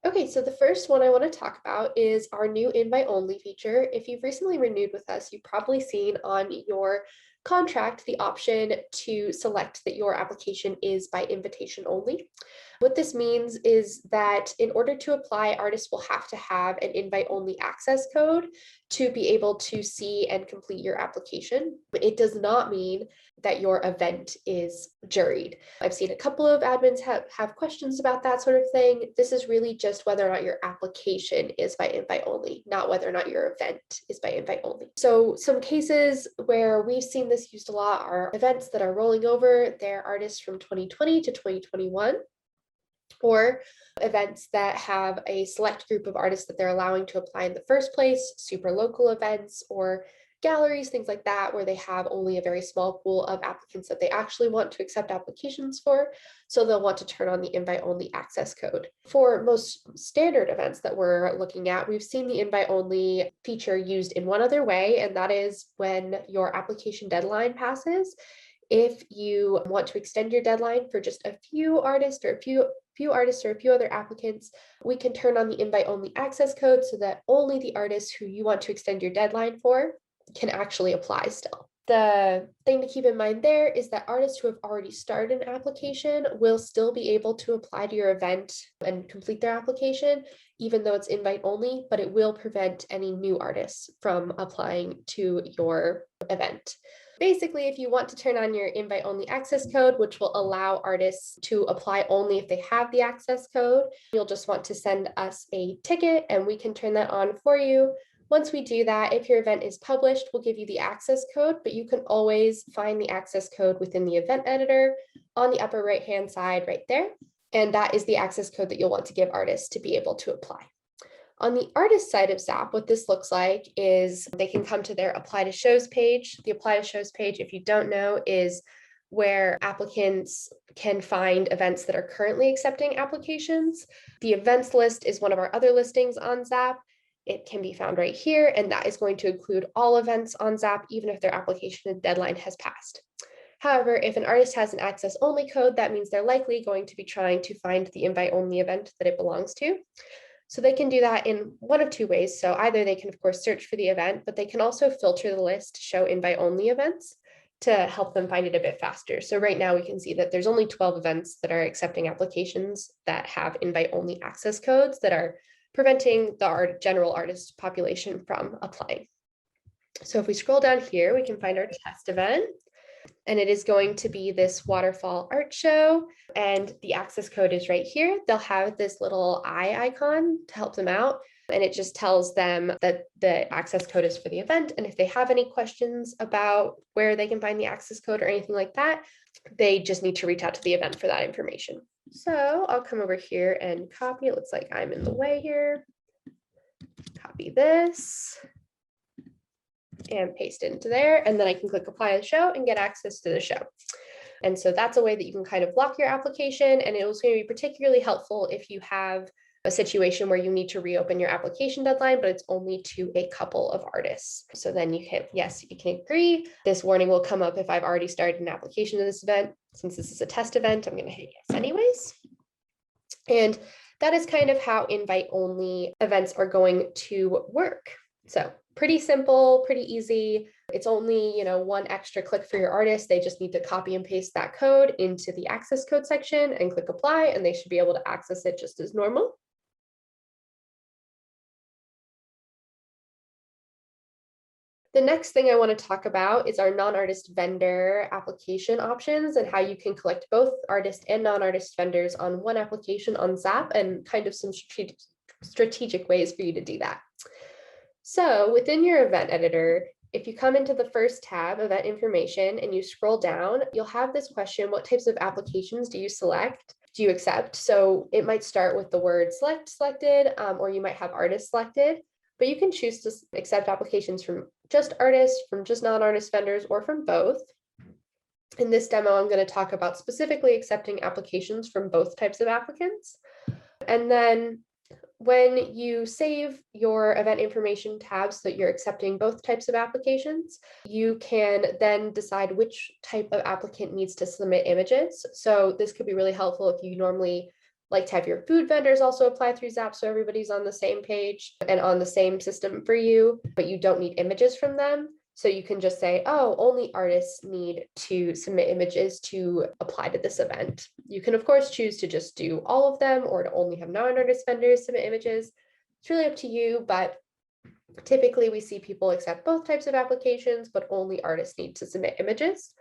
Okay, so the first one I want to talk about is our new invite only feature. If you've recently renewed with us, you've probably seen on your contract the option to select that your application is by invitation only. What this means is that in order to apply, artists will have to have an invite only access code to be able to see and complete your application. It does not mean that your event is juried. I've seen a couple of admins have questions about that sort of thing. This is really just whether or not your application is by invite only, not whether or not your event is by invite only. So some cases where we've seen this used a lot are events that are rolling over their artists from 2020 to 2021, or events that have a select group of artists that they're allowing to apply in the first place, super local events or galleries, things like that, where they have only a very small pool of applicants that they actually want to accept applications for. So they'll want to turn on the invite only access code. For most standard events that we're looking at, we've seen the invite only feature used in one other way, and that is when your application deadline passes. If you want to extend your deadline for just a few artists or a few other applicants, we can turn on the invite only access code so that only the artists who you want to extend your deadline for can actually apply still. The thing to keep in mind there is that artists who have already started an application will still be able to apply to your event and complete their application, even though it's invite only, but it will prevent any new artists from applying to your event. Basically, if you want to turn on your invite only access code, which will allow artists to apply only if they have the access code, you'll just want to send us a ticket and we can turn that on for you. Once we do that, if your event is published, we'll give you the access code, but you can always find the access code within the event editor on the upper right-hand side right there. And that is the access code that you'll want to give artists to be able to apply. On the artist side of ZAPP, what this looks like is they can come to their Apply to Shows page. The Apply to Shows page, if you don't know, is where applicants can find events that are currently accepting applications. The events list is one of our other listings on ZAPP. It can be found right here, and that is going to include all events on ZAPP, even if their application deadline has passed. However, if an artist has an access only code, that means they're likely going to be trying to find the invite only event that it belongs to. So they can do that in one of two ways. So either they can, of course, search for the event, but they can also filter the list to show invite only events to help them find it a bit faster. So right now we can see that there's only 12 events that are accepting applications that have invite only access codes that are preventing the general artist population from applying. So if we scroll down here, we can find our test event. And it is going to be this waterfall art show, and the access code is right here. They'll have this little eye icon to help them out, and it just tells them that the access code is for the event. And if they have any questions about where they can find the access code or anything like that, they just need to reach out to the event for that information. So I'll come over here and copy. It looks like I'm in the way here. Copy this and paste it into there, and then I can click apply to show and get access to the show. And so that's a way that you can kind of lock your application, and it was going to be particularly helpful if you have a situation where you need to reopen your application deadline, but it's only to a couple of artists. So then you hit yes, you can agree. This warning will come up if I've already started an application to this event. Since this is a test event, I'm going to hit yes anyways. And that is kind of how invite only events are going to work. So pretty simple, pretty easy. It's only, one extra click for your artist. They just need to copy and paste that code into the access code section and click apply, and they should be able to access it just as normal. The next thing I want to talk about is our non-artist vendor application options and how you can collect both artist and non-artist vendors on one application on ZAPP, and kind of some strategic ways for you to do that. So within your event editor, if you come into the first tab, event information, and you scroll down, you'll have this question: what types of applications do you accept? So it might start with the word selected, or you might have artist selected, but you can choose to accept applications from just artists, from just non-artist vendors, or from both. In this demo, I'm going to talk about specifically accepting applications from both types of applicants. And then when you save your event information tabs so that you're accepting both types of applications, you can then decide which type of applicant needs to submit images. So this could be really helpful if you normally like to have your food vendors also apply through ZAPP so everybody's on the same page and on the same system for you, but you don't need images from them. So you can just say, oh, only artists need to submit images to apply to this event. You can, of course, choose to just do all of them or to only have non-artist vendors submit images. It's really up to you, but typically we see people accept both types of applications, but only artists need to submit images.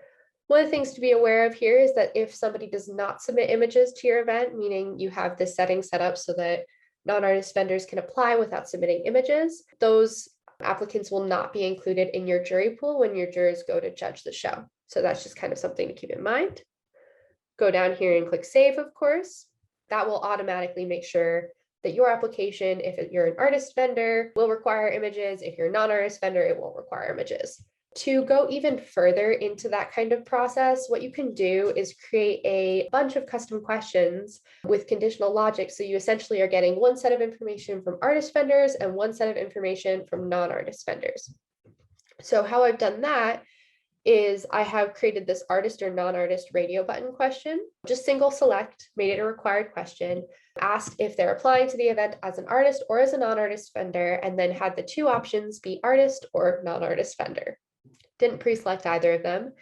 One of the things to be aware of here is that if somebody does not submit images to your event, meaning you have this setting set up so that non-artist vendors can apply without submitting images, those applicants will not be included in your jury pool when your jurors go to judge the show. So that's just kind of something to keep in mind. Go down here and click save, of course. That will automatically make sure that your application, if you're an artist vendor, will require images. If you're a non-artist vendor, it won't require images. To go even further into that kind of process, what you can do is create a bunch of custom questions with conditional logic. So you essentially are getting one set of information from artist vendors and one set of information from non-artist vendors. So how I've done that is I have created this artist or non-artist radio button question, just single select, made it a required question, asked if they're applying to the event as an artist or as a non-artist vendor, and then had the two options be artist or non-artist vendor. Didn't pre-select either of them.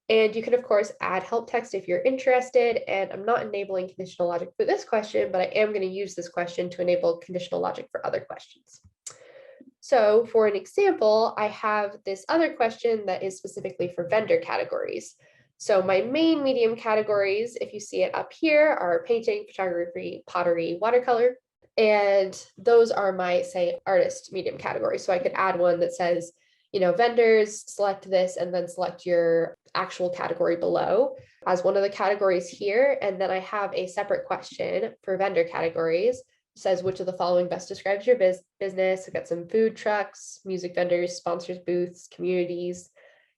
And you can, of course, add help text if you're interested. And I'm not enabling conditional logic for this question, but I am going to use this question to enable conditional logic for other questions. So for an example, I have this other question that is specifically for vendor categories. So my main medium categories, if you see it up here, are painting, photography, pottery, watercolor. And those are my, say, artist medium categories. So I could add one that says, vendors, select this, and then select your actual category below as one of the categories here. And then I have a separate question for vendor categories. It says, which of the following best describes your business? I've got some food trucks, music vendors, sponsors booths, community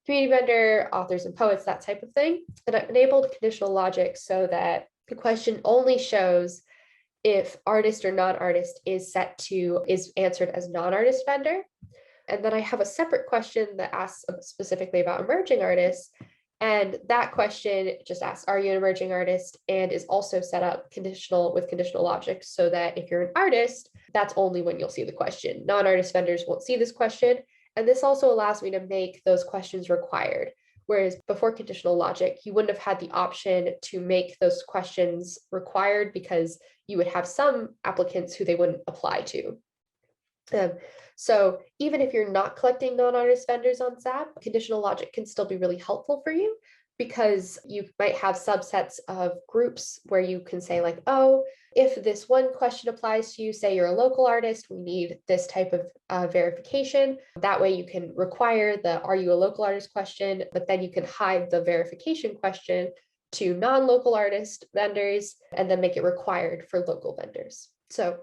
vendor, authors and poets, that type of thing. And I've enabled conditional logic so that the question only shows if artist or non-artist is answered as non-artist vendor. And then I have a separate question that asks specifically about emerging artists. And that question just asks, are you an emerging artist? And is also set up with conditional logic so that if you're an artist, that's only when you'll see the question. Non-artist vendors won't see this question. And this also allows me to make those questions required. Whereas before conditional logic, you wouldn't have had the option to make those questions required because you would have some applicants who they wouldn't apply to. So even if you're not collecting non-artist vendors on ZAPP, conditional logic can still be really helpful for you because you might have subsets of groups where you can say like, oh, if this one question applies to you, say you're a local artist, we need this type of verification. That way you can require the are you a local artist question, but then you can hide the verification question to non-local artist vendors and then make it required for local vendors. So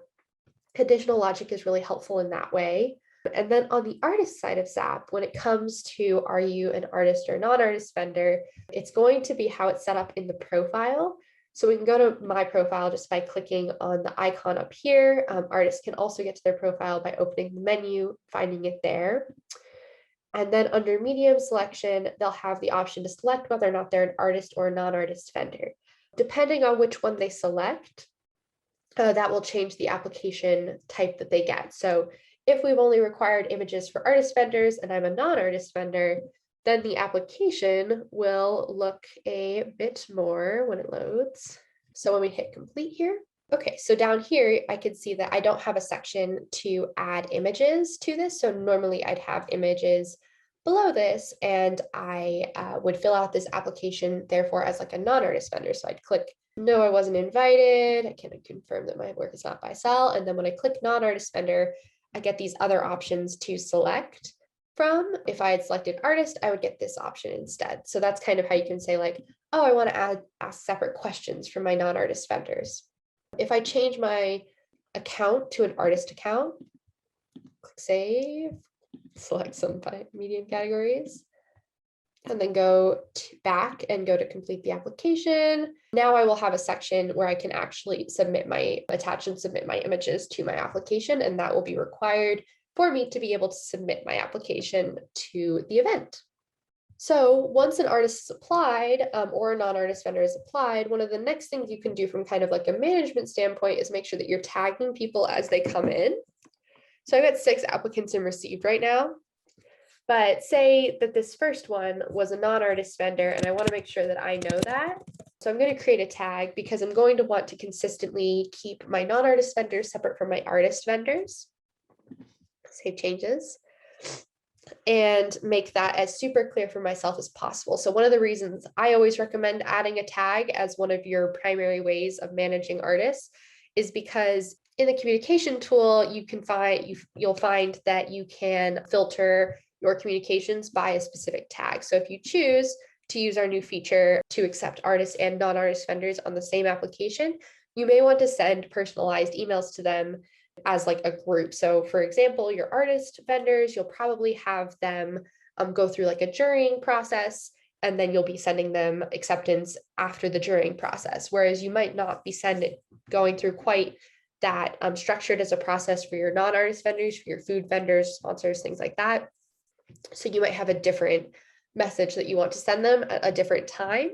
conditional logic is really helpful in that way. And then on the artist side of ZAPP, when it comes to are you an artist or non-artist vendor, it's going to be how it's set up in the profile. So we can go to my profile just by clicking on the icon up here. Artists can also get to their profile by opening the menu, finding it there. And then under medium selection, they'll have the option to select whether or not they're an artist or a non-artist vendor. Depending on which one they select, that will change the application type that they get. So if we've only required images for artist vendors and I'm a non-artist vendor, then the application will look a bit more when it loads. So when we hit complete here, okay, so down here, I can see that I don't have a section to add images to this. So normally I'd have images below this and I would fill out this application, therefore, as like a non-artist vendor. So I'd click no, I wasn't invited. I can confirm that my work is not by sale. And then when I click non-artist vendor, I get these other options to select from. If I had selected artist, I would get this option instead. So that's kind of how you can say like, oh, I want to ask separate questions for my non-artist vendors. If I change my account to an artist account, click save, select some medium categories, and then go back and go to complete the application. Now I will have a section where I can actually attach and submit my images to my application, and that will be required for me to be able to submit my application to the event. So once an artist is applied or a non-artist vendor is applied, one of the next things you can do from kind of like a management standpoint is make sure that you're tagging people as they come in. So I've got 6 applicants in received right now, but say that this first one was a non-artist vendor and I want to make sure that I know that. So I'm going to create a tag because I'm going to want to consistently keep my non-artist vendors separate from my artist vendors. Save changes. And make that as super clear for myself as possible. So one of the reasons I always recommend adding a tag as one of your primary ways of managing artists is because in the communication tool, you can find you'll find that you can filter your communications by a specific tag. So if you choose to use our new feature to accept artists and non-artist vendors on the same application, you may want to send personalized emails to them as like a group. So for example, your artist vendors, you'll probably have them go through like a jurying process, and then you'll be sending them acceptance after the jurying process. Whereas you might not be going through quite that structured as a process for your non-artist vendors, for your food vendors, sponsors, things like that. So you might have a different message that you want to send them at a different time.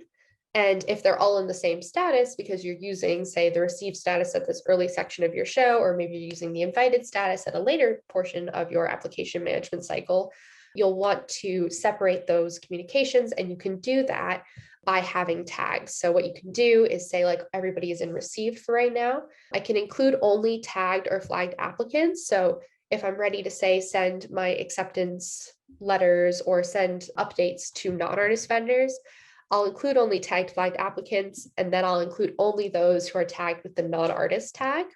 And if they're all in the same status, because you're using, say, the received status at this early section of your show, or maybe you're using the invited status at a later portion of your application management cycle, you'll want to separate those communications. And you can do that by having tags. So what you can do is say, like, everybody is in received for right now. I can include only tagged or flagged applicants. So if I'm ready to say, send my acceptance letters or send updates to non-artist vendors, I'll include only tagged flagged applicants, and then I'll include only those who are tagged with the non-artist tag.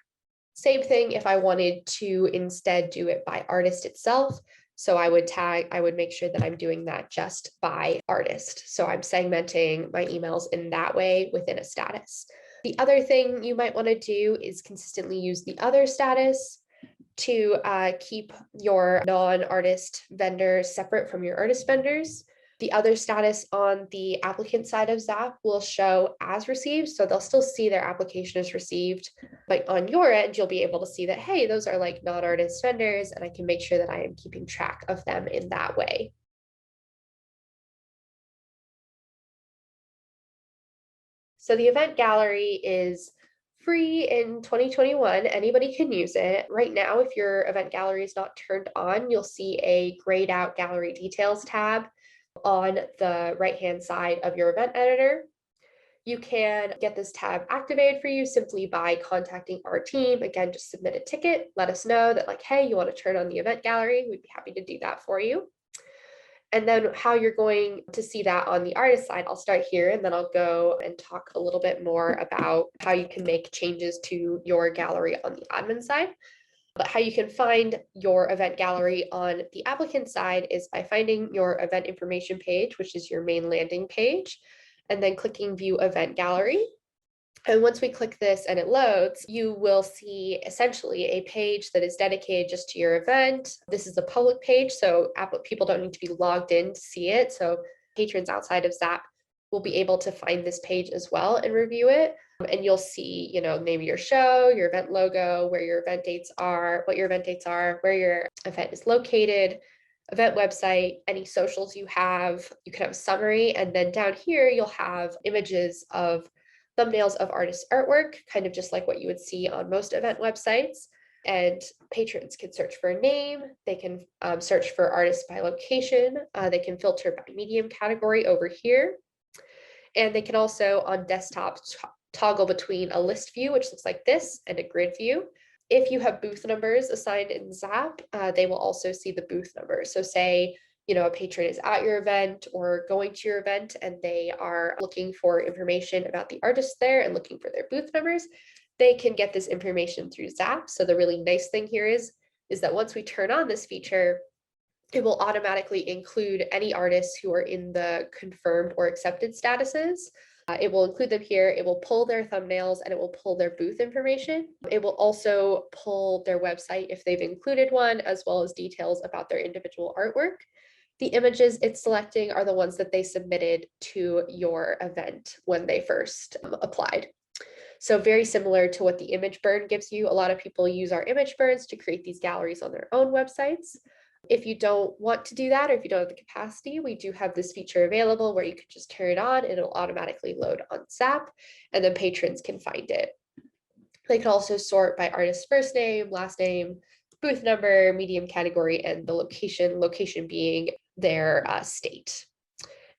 Same thing if I wanted to instead do it by artist itself. So I would make sure that I'm doing that just by artist. So I'm segmenting my emails in that way within a status. The other thing you might want to do is consistently use the other status to keep your non-artist vendors separate from your artist vendors. The other status on the applicant side of ZAPP will show as received. So they'll still see their application is received, but on your end, you'll be able to see that, hey, those are like non-artist vendors, and I can make sure that I am keeping track of them in that way. So the event gallery is free in 2021. Anybody can use it. Right now, if your event gallery is not turned on, you'll see a grayed out gallery details tab on the right-hand side of your event editor. You can get this tab activated for you simply by contacting our team. Again, just submit a ticket, let us know that, like, hey, you want to turn on the event gallery. We'd be happy to do that for you. And then how you're going to see that on the artist side, I'll start here and then I'll go and talk a little bit more about how you can make changes to your gallery on the admin side. But how you can find your event gallery on the applicant side is by finding your event information page, which is your main landing page, and then clicking view event gallery. And once we click this and it loads, you will see essentially a page that is dedicated just to your event. This is a public page, so people don't need to be logged in to see it. So patrons outside of ZAPP will be able to find this page as well and review it. And you'll see, name of your show, your event logo, where your event dates are, what your event dates are, where your event is located, event website, any socials you have. You can have a summary, and then down here you'll have images of thumbnails of artist artwork, kind of just like what you would see on most event websites. And patrons can search for a name, they can search for artists by location, they can filter by medium category over here. And they can also on desktop toggle between a list view, which looks like this, and a grid view. If you have booth numbers assigned in ZAPP, they will also see the booth numbers. So say, a patron is at your event or going to your event and they are looking for information about the artists there and looking for their booth numbers, they can get this information through ZAPP. So the really nice thing here is that once we turn on this feature, it will automatically include any artists who are in the confirmed or accepted statuses. It will include them here. It will pull their thumbnails and it will pull their booth information. It will also pull their website if they've included one, as well as details about their individual artwork. The images it's selecting are the ones that they submitted to your event when they first applied. So very similar to what the image burn gives you. A lot of people use our image burns to create these galleries on their own websites. If you don't want to do that, or if you don't have the capacity, we do have this feature available where you can just turn it on and it'll automatically load on ZAPP, and then patrons can find it. They can also sort by artist's first name, last name, booth number, medium category, and the location being their state.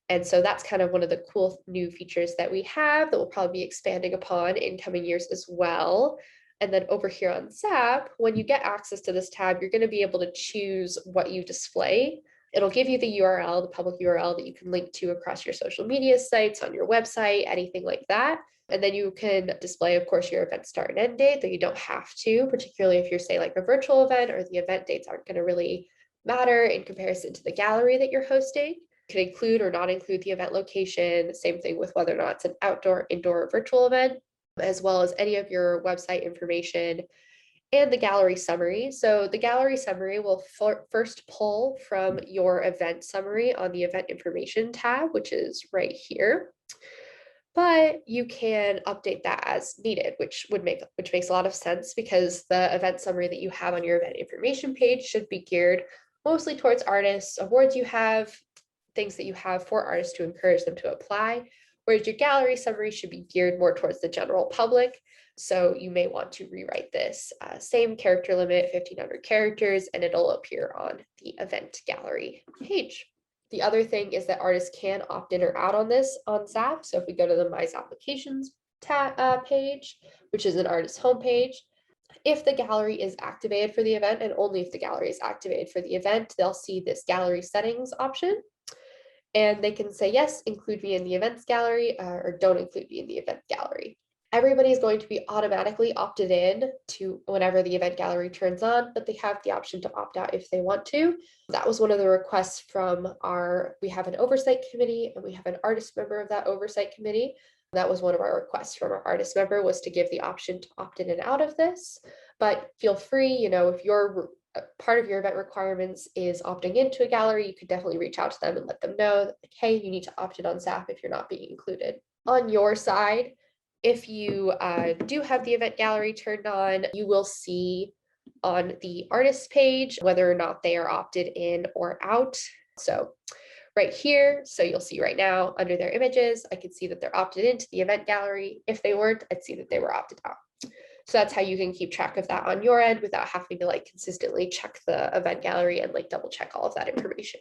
And so that's kind of one of the cool new features that we have that we'll probably be expanding upon in coming years as well. And then over here on ZAPP, when you get access to this tab, you're going to be able to choose what you display. It'll give you the URL, the public URL that you can link to across your social media sites, on your website, anything like that. And then you can display, of course, your event start and end date, though you don't have to, particularly if you're, say, like a virtual event, or the event dates aren't going to really matter in comparison to the gallery that you're hosting. You can include or not include the event location, same thing with whether or not it's an outdoor, indoor, or virtual event, as well as any of your website information and the gallery summary. So the gallery summary will first pull from your event summary on the event information tab, which is right here. But you can update that as needed, which makes a lot of sense, because the event summary that you have on your event information page should be geared mostly towards artists, awards you have, things that you have for artists to encourage them to apply, whereas your gallery summary should be geared more towards the general public. So you may want to rewrite this. Same character limit, 1,500 characters, and it'll appear on the event gallery page. The other thing is that artists can opt in or out on this on ZAPP. So if we go to the My ZAPPlications page, which is an artist's homepage, if the gallery is activated for the event, and only if the gallery is activated for the event, they'll see this gallery settings option. And they can say, yes, include me in the events gallery, or don't include me in the event gallery. Everybody is going to be automatically opted in to whenever the event gallery turns on, but they have the option to opt out if they want to. That was one of the requests from we have an oversight committee, and we have an artist member of that oversight committee. That was one of our requests from our artist member, was to give the option to opt in and out of this. But feel free, if your part of your event requirements is opting into a gallery, you could definitely reach out to them and let them know that, like, hey, you need to opt in on ZAPP if you're not being included. On your side, if you do have the event gallery turned on, you will see on the artist page whether or not they are opted in or out. So right here, so you'll see right now under their images, I can see that they're opted into the event gallery. If they weren't, I'd see that they were opted out. So that's how you can keep track of that on your end without having to consistently check the event gallery and double check all of that information.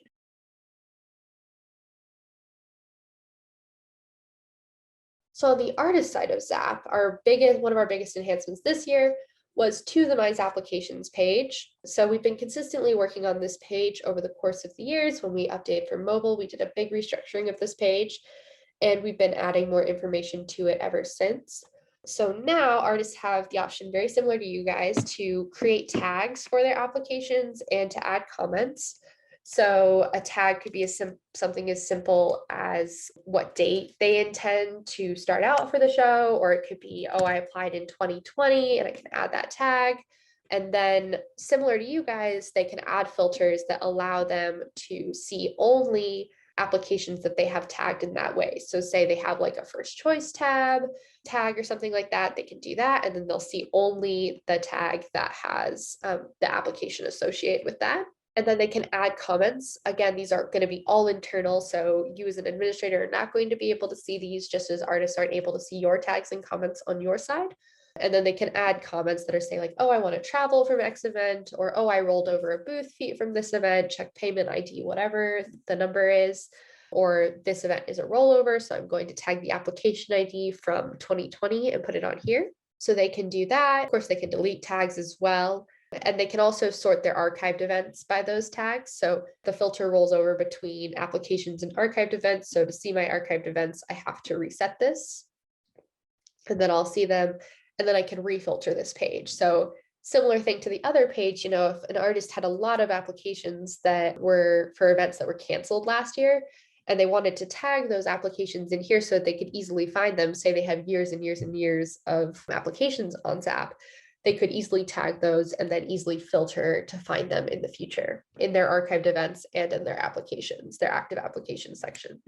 So on the artist side of ZAPP, one of our biggest enhancements this year was to the My ZAPPlications page. So we've been consistently working on this page over the course of the years. When we updated for mobile, we did a big restructuring of this page, and we've been adding more information to it ever since. So now artists have the option, very similar to you guys, to create tags for their applications and to add comments. So a tag could be something as simple as what date they intend to start out for the show, or it could be, oh, I applied in 2020 and I can add that tag. And then similar to you guys, they can add filters that allow them to see only applications that they have tagged in that way. So say they have a first choice tag or something like that, they can do that, and then they'll see only the tag that has the application associated with that. And then they can add comments. Again, these are going to be all internal, so you as an administrator are not going to be able to see these, just as artists aren't able to see your tags and comments on your side. And then they can add comments that are saying oh, I want to travel from X event, or oh, I rolled over a booth fee from this event, check payment ID, whatever the number is, or this event is a rollover, so I'm going to tag the application ID from 2020 and put it on here. So they can do that. Of course, they can delete tags as well. And they can also sort their archived events by those tags. So the filter rolls over between applications and archived events. So to see my archived events, I have to reset this, and then I'll see them, and then I can refilter this page. So similar thing to the other page, if an artist had a lot of applications that were for events that were canceled last year, and they wanted to tag those applications in here so that they could easily find them, say they have years and years and years of applications on ZAPP, they could easily tag those and then easily filter to find them in the future in their archived events and in their applications, their active applications section.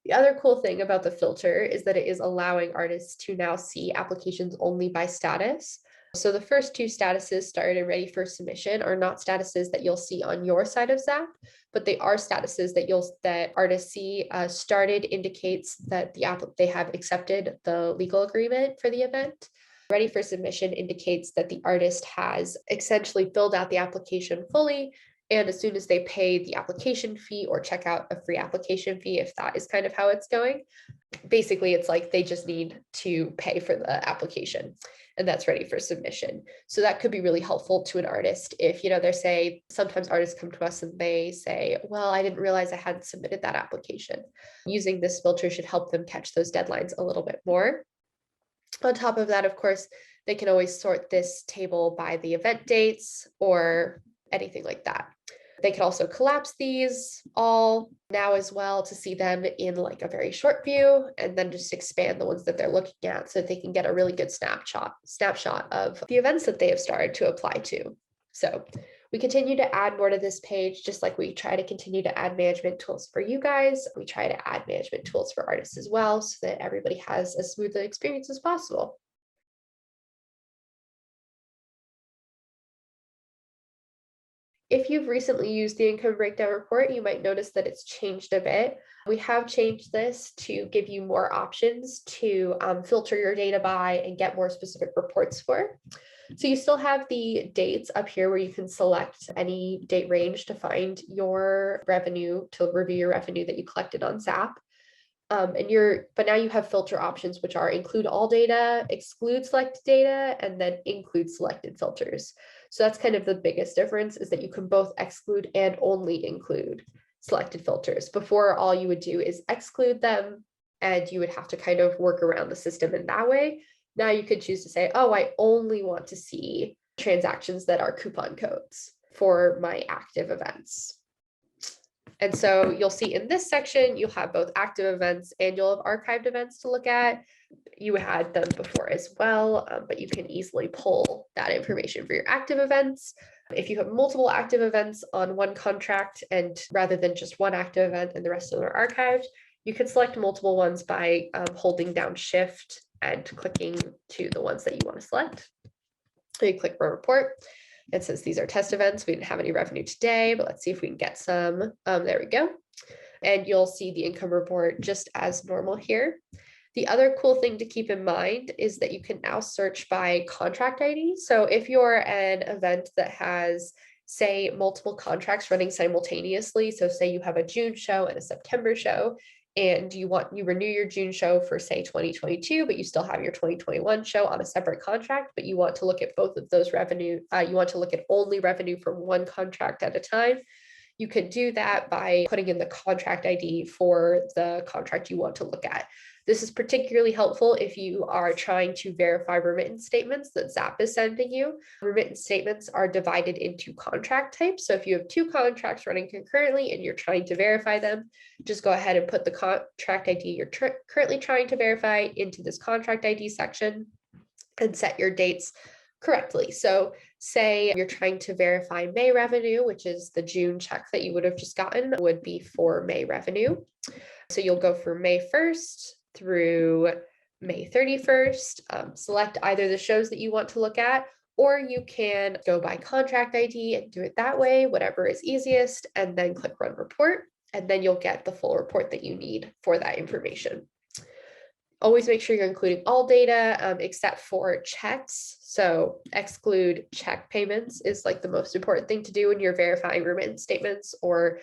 The other cool thing about the filter is that it is allowing artists to now see applications only by status. So the first two statuses, started and ready for submission, are not statuses that you'll see on your side of ZAPP, but they are statuses that artists see. Started indicates that they have accepted the legal agreement for the event. Ready for submission indicates that the artist has essentially filled out the application fully, and as soon as they pay the application fee or check out a free application fee, if that is kind of how it's going, basically it's like they just need to pay for the application, and that's ready for submission. So that could be really helpful to an artist if, they're say, sometimes artists come to us and they say, well, I didn't realize I hadn't submitted that application. Using this filter should help them catch those deadlines a little bit more. On top of that, of course, they can always sort this table by the event dates or anything like that. They can also collapse these all now as well to see them in like a very short view, and then just expand the ones that they're looking at so that they can get a really good snapshot of the events that they have started to apply to. So we continue to add more to this page, just like we try to continue to add management tools for you guys. We try to add management tools for artists as well, so that everybody has as smooth an experience as possible. If you've recently used the income breakdown report, you might notice that it's changed a bit. We have changed this to give you more options to filter your data by and get more specific reports for. So you still have the dates up here where you can select any date range to find your revenue, to review your revenue that you collected on ZAPP. But now you have filter options, which are include all data, exclude selected data, and then include selected filters. So that's kind of the biggest difference, is that you can both exclude and only include selected filters. Before, all you would do is exclude them, and you would have to kind of work around the system in that way. Now you could choose to say, oh, I only want to see transactions that are coupon codes for my active events. And so you'll see in this section, you'll have both active events and you'll have archived events to look at. You had them before as well, but you can easily pull that information for your active events. If you have multiple active events on one contract, and rather than just one active event and the rest of them are archived, you can select multiple ones by holding down Shift and clicking to the ones that you want to select. So you click Run Report. It says these are test events. We didn't have any revenue today, but let's see if we can get some. There we go. And you'll see the income report just as normal here. The other cool thing to keep in mind is that you can now search by contract ID. So if you're an event that has, say, multiple contracts running simultaneously, so say you have a June show and a September show, and you renew your June show for, say, 2022, but you still have your 2021 show on a separate contract, but you want to look at both of those revenue, you want to look at only revenue from one contract at a time, you could do that by putting in the contract ID for the contract you want to look at. This is particularly helpful if you are trying to verify remittance statements that ZAPP is sending you. Remittance statements are divided into contract types. So if you have two contracts running concurrently and you're trying to verify them, just go ahead and put the contract ID you're currently trying to verify into this contract ID section and set your dates correctly. So say you're trying to verify May revenue, which is the June check that you would have just gotten, would be for May revenue. So you'll go for May 1st through May 31st, select either the shows that you want to look at, or you can go by contract ID and do it that way, whatever is easiest, and then click Run Report, and then you'll get the full report that you need for that information. Always make sure you're including all data except for checks. So exclude check payments is like the most important thing to do when you're verifying remittance statements or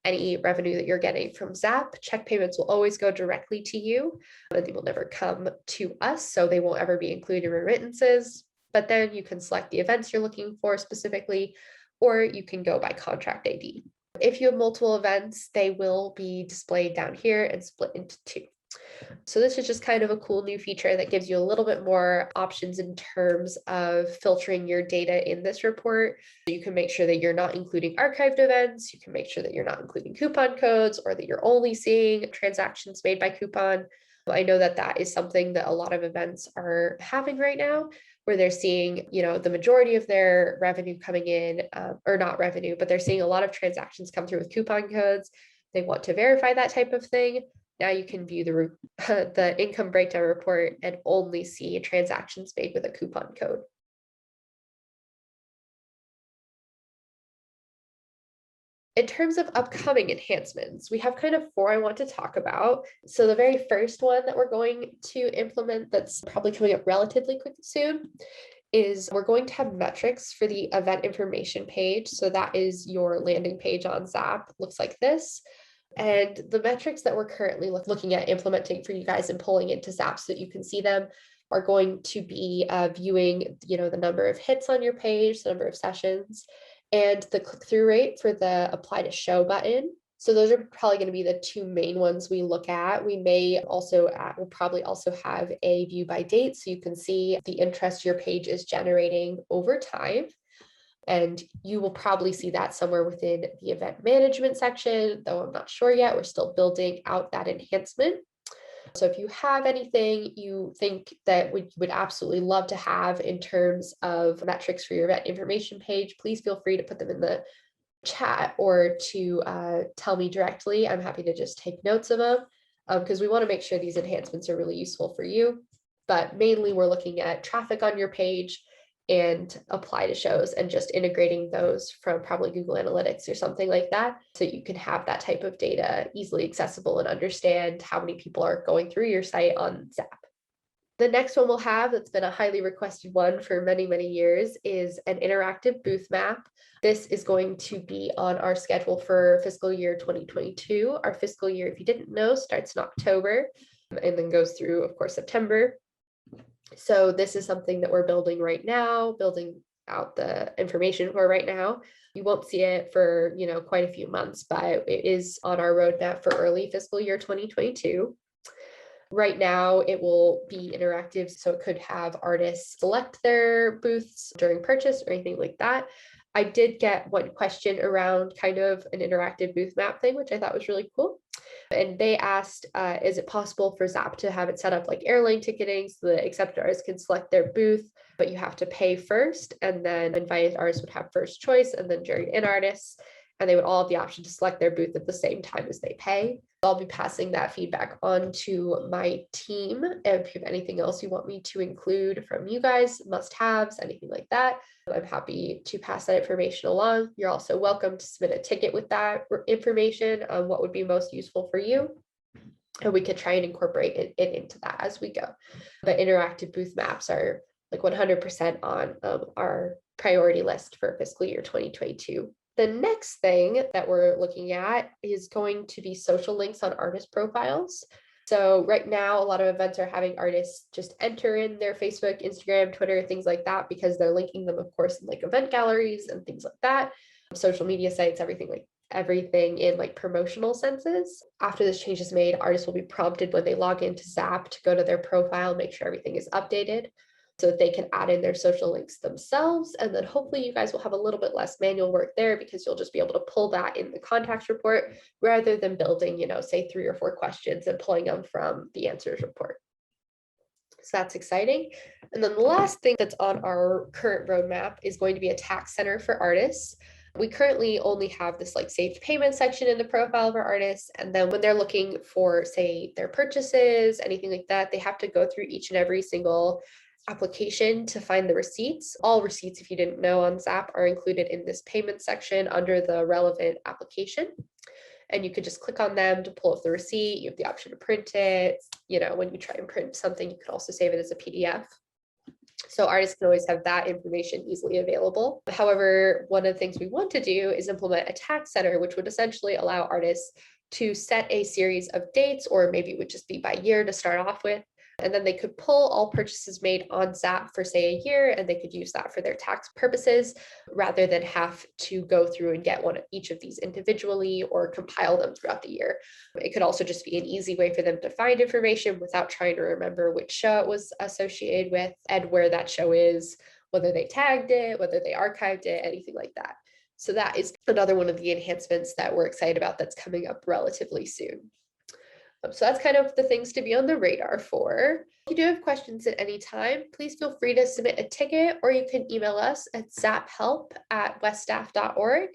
any revenue that you're getting from ZAPP. Check payments will always go directly to you, and they will never come to us, so they won't ever be included in remittances. But then you can select the events you're looking for specifically, or you can go by contract ID. If you have multiple events, they will be displayed down here and split into two. So this is just kind of a cool new feature that gives you a little bit more options in terms of filtering your data in this report. You can make sure that you're not including archived events. You can make sure that you're not including coupon codes, or that you're only seeing transactions made by coupon. I know that that is something that a lot of events are having right now, where they're seeing, the majority of their revenue coming in, or not revenue, but they're seeing a lot of transactions come through with coupon codes. They want to verify that type of thing. Now you can view the income breakdown report and only see transactions made with a coupon code. In terms of upcoming enhancements, we have kind of four I want to talk about. So the very first one that we're going to implement that's probably coming up relatively quick soon is we're going to have metrics for the event information page. So that is your landing page on ZAPP, looks like this. And the metrics that we're currently looking at implementing for you guys and pulling into ZAPP so that you can see them are going to be viewing, the number of hits on your page, the number of sessions, and the click-through rate for the apply to show button. So those are probably going to be the two main ones we look at. We may also, we'll probably also have a view by date so you can see the interest your page is generating over time. And you will probably see that somewhere within the event management section, though I'm not sure yet. We're still building out that enhancement. So if you have anything you think that you would absolutely love to have in terms of metrics for your event information page, please feel free to put them in the chat or to tell me directly. I'm happy to just take notes of them because we want to make sure these enhancements are really useful for you. But mainly we're looking at traffic on your page and apply to shows and just integrating those from probably Google Analytics or something like that. So you can have that type of data easily accessible and understand how many people are going through your site on ZAPP. The next one we'll have, that's been a highly requested one for many, many years, is an interactive booth map. This is going to be on our schedule for fiscal year 2022. Our fiscal year, if you didn't know, starts in October and then goes through, of course, September. So this is something that we're building right now, building out the information for right now. You won't see it for, quite a few months, but it is on our roadmap for early fiscal year 2022. Right now, it will be interactive, so it could have artists select their booths during purchase or anything like that. I did get one question around kind of an interactive booth map thing, which I thought was really cool. And they asked, is it possible for ZAPP to have it set up like airline ticketing so that accepted artists can select their booth, but you have to pay first, and then invited artists would have first choice, and then joined in artists, and they would all have the option to select their booth at the same time as they pay. I'll be passing that feedback on to my team. If you have anything else you want me to include from you guys, must-haves, anything like that, I'm happy to pass that information along. You're also welcome to submit a ticket with that information on what would be most useful for you. And we could try and incorporate it into that as we go. But interactive booth maps are like 100% on our priority list for fiscal year 2022. The next thing that we're looking at is going to be social links on artist profiles. So right now, a lot of events are having artists just enter in their Facebook, Instagram, Twitter, things like that, because they're linking them, of course, in like event galleries and things like that, social media sites, everything in like promotional senses. After this change is made, artists will be prompted when they log into ZAPP to go to their profile, make sure everything is updated, so that they can add in their social links themselves. And then hopefully you guys will have a little bit less manual work there because you'll just be able to pull that in the contacts report rather than building, say 3 or 4 questions and pulling them from the answers report. So that's exciting. And then the last thing that's on our current roadmap is going to be a tax center for artists. We currently only have this like saved payment section in the profile of our artists. And then when they're looking for, say, their purchases, anything like that, they have to go through each and every single application to find the receipts. All receipts, if you didn't know, on ZAPP are included in this payment section under the relevant application. And you could just click on them to pull up the receipt. You have the option to print it. When you try and print something, you could also save it as a PDF. So artists can always have that information easily available. However, one of the things we want to do is implement a tax center, which would essentially allow artists to set a series of dates, or maybe it would just be by year to start off with. And then they could pull all purchases made on ZAPP for, say, a year, and they could use that for their tax purposes rather than have to go through and get one of each of these individually or compile them throughout the year. It could also just be an easy way for them to find information without trying to remember which show it was associated with and where that show is, whether they tagged it, whether they archived it, anything like that. So that is another one of the enhancements that we're excited about that's coming up relatively soon. So that's kind of the things to be on the radar for. If you do have questions at any time, please feel free to submit a ticket, or you can email us at zapphelp@westaff.org.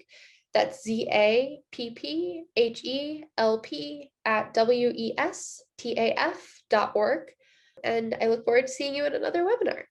That's ZAPPhelp@westaff.org. And I look forward to seeing you in another webinar.